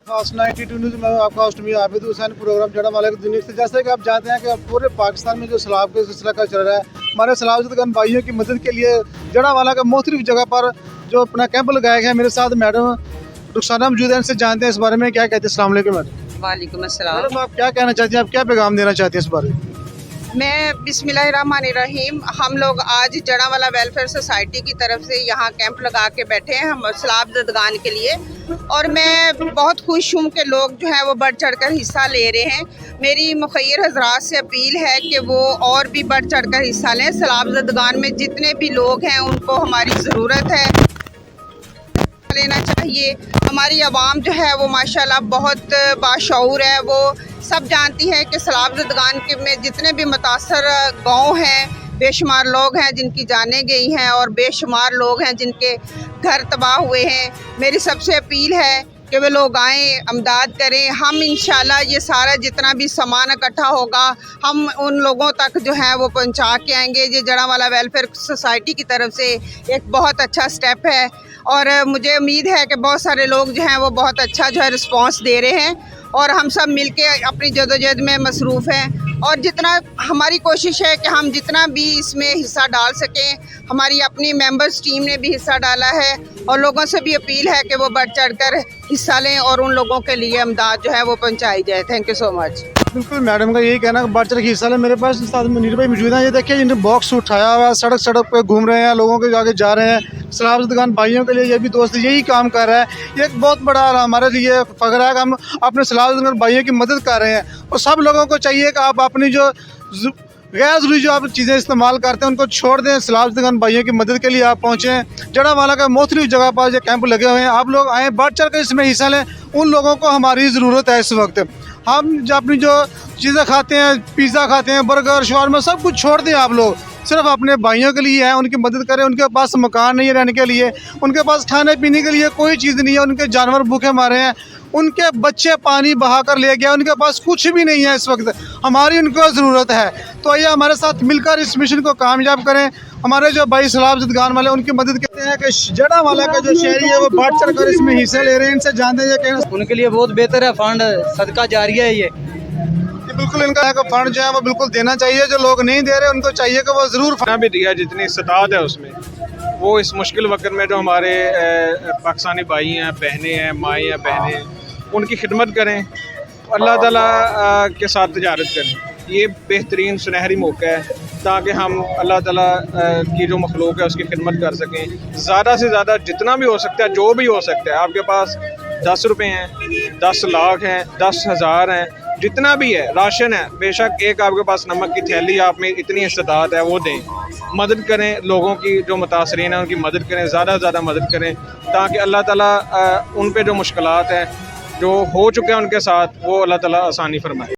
Fast 92 news में आपका host मैं आबिद हुसैन। प्रोग्राम जड़ा वाले दुनिया से जैसे कि आप जानते हैं कि पूरे पाकिस्तान में जो सैलाब का सिलसिला का चल रहा है, हमारे सैलाब भाइयों की मदद के लिए जड़ा वाला का मुख्तलिफ जगह पर जो अपना कैंप लगाया गया है। मेरे साथ मैडम रुखसाना मौजूद है, इनसे जानते हैं इस बारे में क्या कहते हैं। अस्सलाम वालेकुम मैडम। वालेकुम अस्सलाम। मैडम आप क्या कहना चाहती हैं, आप क्या पैगाम देना चाहती हैं इस बारे में? मैं बिस्मिल्लाहिर्रहमानिर्रहीम, हम लोग आज जड़ावाला वेलफेयर सोसाइटी की तरफ से यहाँ कैंप लगा के बैठे हैं हम सैलाब ज़दगान के लिए, और मैं बहुत खुश हूँ कि लोग जो है वो बढ़ चढ़ कर हिस्सा ले रहे हैं। मेरी मुखैर हजरात से अपील है कि वो और भी बढ़ चढ़ कर हिस्सा लें। सैलाब ज़दगान में जितने भी लोग हैं उनको हमारी ज़रूरत है, लेना चाहिए। हमारी आवाम जो है वो माशाल्लाह बहुत बाशऊर है। वो सब जानती है कि सैलाब ज़दगान के में जितने भी मुतासर गांव हैं, बेशुमार लोग हैं जिनकी जानें गई हैं और बेशुमार लोग हैं जिनके घर तबाह हुए हैं। मेरी सबसे अपील है कि वे लोग आएँ, अमदाद करें। हम इंशाल्लाह ये सारा जितना भी सामान इकट्ठा होगा हम उन लोगों तक जो है वो पहुंचा के आएंगे। ये जड़ावाला वेलफेयर सोसाइटी की तरफ से एक बहुत अच्छा स्टेप है, और मुझे उम्मीद है कि बहुत सारे लोग जो हैं वो बहुत अच्छा जो है रिस्पांस दे रहे हैं, और हम सब मिलके अपनी जदोजहद में मसरूफ़ हैं। और जितना हमारी कोशिश है कि हम जितना भी इसमें हिस्सा डाल सकें। हमारी अपनी मेंबर्स टीम ने भी हिस्सा डाला है, और लोगों से भी अपील है कि वो बढ़ चढ़ कर हिस्सा लें और उन लोगों के लिए इमदाद जो है वो पहुँचाई जाए। Thank you so much. बिल्कुल मैडम का यही कहना है, बढ़ चढ़ के हिस्सा लें। मेरे पास साथ मुनीर भाई मौजूद हैं। ये देखिए जिन्होंने बॉक्स उठाया हुआ है, सड़क सड़क पे घूम रहे हैं, लोगों के आगे जा रहे हैं। सैलाब ज़दगान भाइयों के लिए ये भी दोस्त यही काम कर रहा है। ये एक बहुत बड़ा हमारे लिए फ़ख्र है कि हम अपने सैलाब ज़दगान भाइयों की मदद कर रहे हैं। और सब लोगों को चाहिए कि आप अपनी जो गैर ज़रूरी जो आप चीज़ें इस्तेमाल करते हैं उनको छोड़ दें। सैलाब ज़दगान भाइयों की मदद के लिए आप पहुँचें। जड़ावाला का मुख्तलिफ जगह पर जो कैंप लगे हुए हैं, आप लोग आएँ, बढ़ चढ़ कर इसमें हिस्सा लें। उन लोगों को हमारी ज़रूरत है इस वक्त। हम जो अपनी जो चीज़ें खाते हैं, पिज़्ज़ा खाते हैं, बर्गर, शवारमा, सब कुछ छोड़ दें। आप लोग सिर्फ अपने भाइयों के लिए हैं, उनकी मदद करें। उनके पास मकान नहीं है रहने के लिए, उनके पास खाने पीने के लिए कोई चीज़ नहीं है, उनके जानवर भूखे मारे हैं, उनके बच्चे पानी बहा कर ले गया, उनके पास कुछ भी नहीं है इस वक्त। हमारी उनको ज़रूरत है, तो आइए हमारे साथ मिलकर इस मिशन को कामयाब करें। हमारे जो भाई सैलाब ज़दगान वाले उनकी मदद करते हैं कि जड़ावाला का जो शहरी है वो बढ़ चढ़ कर इसमें हिस्सा ले रहे हैं। इनसे जानते हैं कि उनके लिए बहुत बेहतर है फंड, सदका जारिया है ये। बिल्कुल इनका फंड जो है वो बिल्कुल देना चाहिए। जो लोग नहीं दे रहे उनको चाहिए कि वो ज़रूर फंड भी दिया जितनी इस्तात है उसमें। वो इस मुश्किल वक्त में जो हमारे पाकिस्तानी भाई हैं, बहनें हैं, माएँ हैं, बहनें, उनकी खिदमत करें, अल्लाह ताला के साथ तजारत करें। ये बेहतरीन सुनहरी मौका है ताकि हम अल्लाह ताला की जो मखलूक है उसकी खिदमत कर सकें। ज़्यादा से ज़्यादा जितना भी हो सकता है, जो भी हो सकता है। आपके पास 10 रुपये हैं, 10 लाख हैं, 10,000 हैं, जितना भी है, राशन है, बेशक एक आपके पास नमक की थैली, आप में इतनी इस्तात है वो दें। मदद करें, लोगों की जो मुतासरीन हैं उनकी मदद करें, ज़्यादा से ज़्यादा मदद करें, ताकि अल्लाह ताला उन पे जो मुश्किलात हैं जो हो चुके हैं उनके साथ, वो अल्लाह ताला आसानी फरमाए।